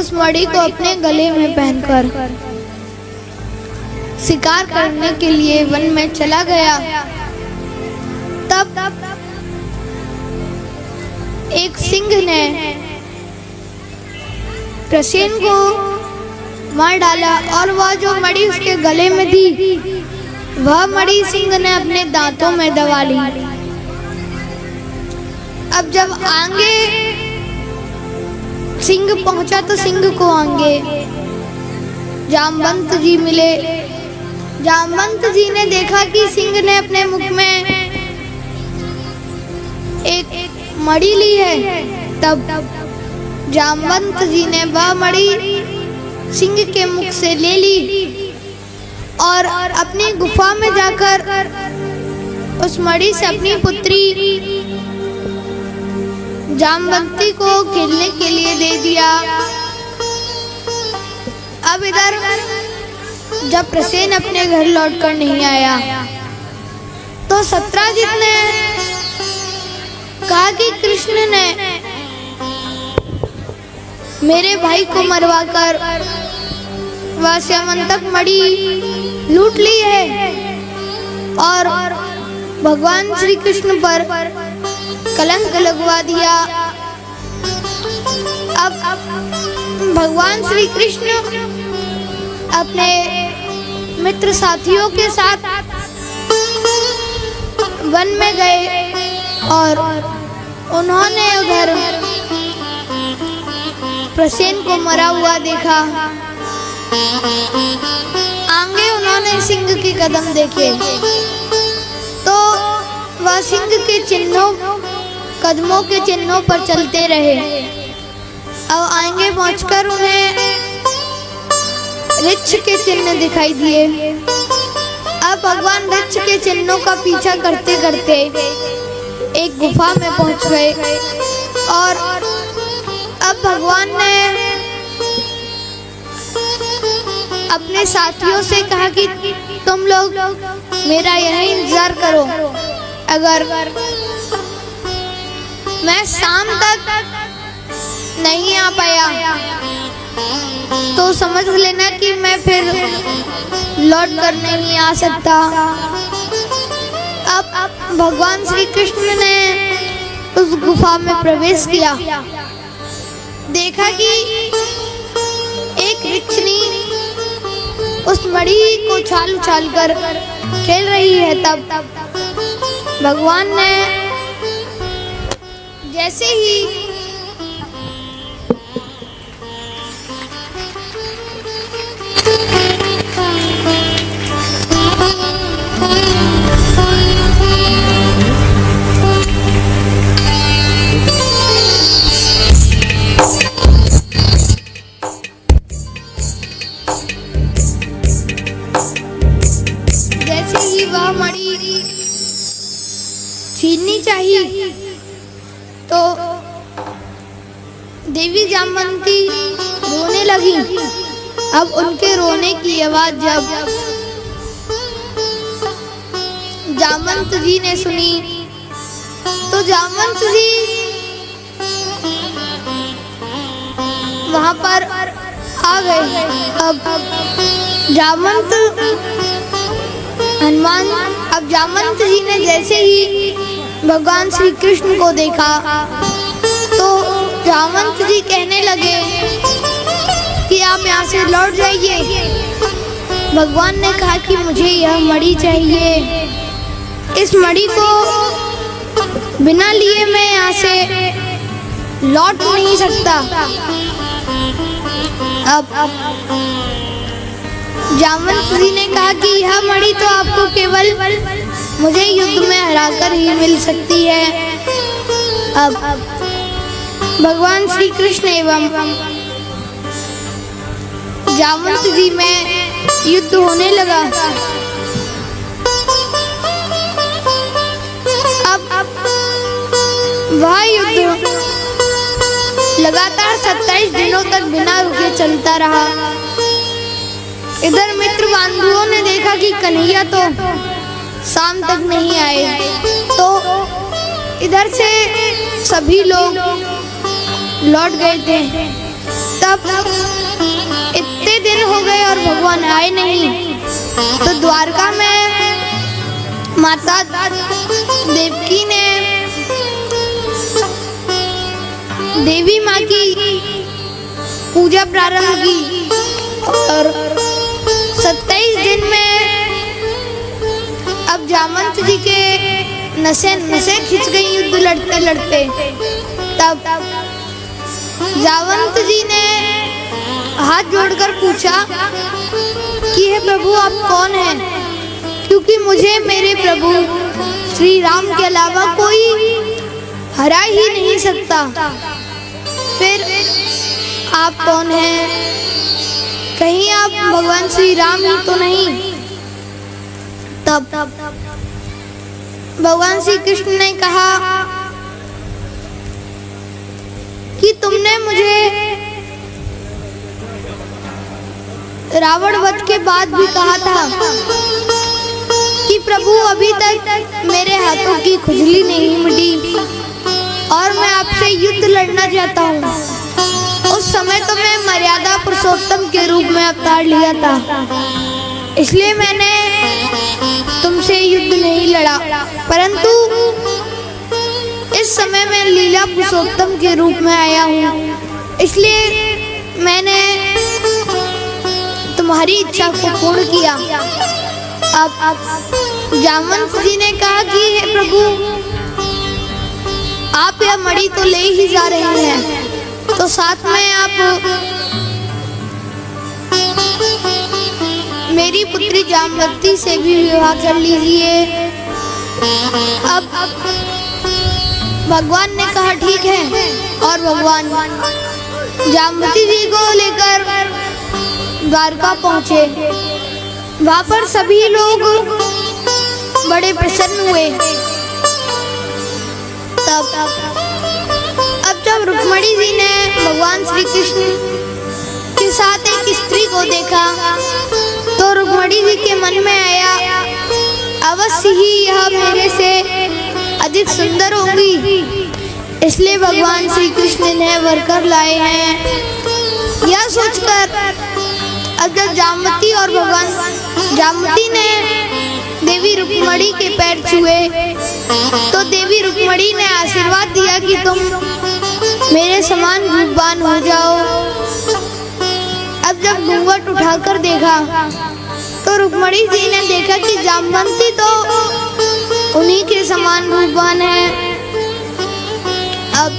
उस मणि को अपने गले में पहनकर शिकार करने के लिए वन में चला गया। तब एक सिंह ने प्रसेन को मार डाला और वह जो मणि उसके गले में थी वह मणि सिंह ने अपने दांतों में दबा ली। अब जब आगे सिंह पहुंचा तो सिंह को आगे जामवंत जी मिले। जामवंत जी ने देखा कि सिंह ने अपने मुख में एक मणि ली है। तब जामवंत जी ने वह मणि सिंह के मुख से ले ली और अपनी गुफा में जाकर उस मणि से अपनी पुत्री जामवंती को खेलने के लिए दे दिया। अब इधर जब प्रसेन अपने घर लौटकर नहीं आया तो सत्राजित ने कहा कि कृष्ण ने मेरे भाई को मरवाकर वह स्यमंतक मणि लूट ली है और भगवान श्री कृष्ण पर कलंक लगवा दिया। अब भगवान श्री कृष्ण अपने मित्र साथियों के साथ वन में गए और उन्होंने उधर प्रसेन को मरा हुआ देखा। आगे उन्होंने सिंह के कदम देखे तो वह सिंह के कदमों के चिन्हों पर चलते रहे। अब आगे पहुंचकर उन्हें ऋक्ष के चिन्ह दिखाई दिए। अब भगवान ऋक्ष के चिन्हों का पीछा करते करते एक गुफा में पहुंच गए और अब भगवान ने अपने साथियों से कहा कि तुम लोग मेरा यही इंतजार करो, अगर मैं शाम तक नहीं आ पाया तो समझ लेना कि मैं फिर लौट कर नहीं आ सकता। अब भगवान श्री कृष्ण ने उस गुफा में प्रवेश किया। देखा कि एक यक्षिणी उस मणि को उछाल उछाल कर खेल रही है। तब भगवान ने जैसे ही वह मणि छीननी चाहिए तो देवी जामवंती रोने लगी। अब उनके रोने की आवाज जब जामवंत जी ने सुनी तो जामवंत जी वहां पर आ गए। अब जामवंत जी ने जैसे ही भगवान श्री कृष्ण को देखा तो जामवंत जी कहने लगे कि आप यहाँ से लौट जाइए। भगवान ने कहा कि मुझे यह मणि चाहिए, इस मणि को बिना लिए मैं यहाँ से लौट नहीं सकता। अब जामवंत जी ने कहा कि यह मणि तो आपको केवल मुझे युद्ध में हराकर ही मिल सकती है। अब भगवान श्री कृष्ण एवं जामवंत जी में युद्ध होने लगा। अब वह युद्ध लगातार 27 दिनों तक बिना रुके चलता रहा। इधर मित्र बंधुओं ने देखा कि कन्हैया तो शाम तक नहीं आए, तो इधर से सभी लोग लौट गए थे। तब इतने दिन हो गए और भगवान आए नहीं। तो द्वारका में माता देवकी ने देवी माँ की पूजा प्रारंभ की और 27 दिन में अब जामवंत जी के नसें खिंच गई युद्ध लड़ते लड़ते। तब जामवंत जी ने हाथ जोड़कर पूछा कि हे प्रभु आप कौन हैं, क्योंकि मुझे मेरे प्रभु श्री राम के अलावा कोई हरा ही नहीं सकता। फिर आप कौन हैं, कहीं आप भगवान श्री राम ही तो नहीं। तब भगवान श्री कृष्ण ने कहा कि तुमने मुझे रावण वध के बाद भी कहा था कि प्रभु अभी तक मेरे हाथों की खुजली नहीं मिटी और मैं आपसे युद्ध लड़ना चाहता हूँ। उस समय तो मैं मर्यादा पुरुषोत्तम के रूप में अवतार लिया था, इसलिए मैंने तुमसे युद्ध नहीं लड़ा, परंतु इस समय मैं लीला पुरुषोत्तम के रूप में आया हूँ, इसलिए मैंने तुम्हारी इच्छा को पूर्ण किया। अब जामवंत जी ने कहा कि हे प्रभु आप यह मणि तो ले ही जा रहे हैं, तो साथ में आप मेरी पुत्री जामवती से भी विवाह कर लीजिए। अब भगवान ने कहा ठीक है, और भगवान जामवती जी को लेकर द्वारका पहुँचे। वहाँ पर सभी लोग बड़े प्रसन्न हुए। तब अब जब रुक्मिणी जी ने भगवान श्री कृष्ण के साथ एक स्त्री को देखा तो रुक्मिणी जी के मन में आया अवश्य ही यह मेरे से अधिक सुंदर होंगी, इसलिए भगवान श्री कृष्ण ने वरकर लाए हैं। यह सोचकर अब जब जामवती और भगवान जामवती ने देवी रुक्मिणी के पैर छुए तो देवी रुक्मिणी ने आशीर्वाद दिया कि तुम मेरे समान रूपवान हो जाओ। अब जब घूंघट उठाकर देखा तो रुक्मिणी जी ने देखा कि जामवंती तो उन्हीं के समान रूपवान है। अब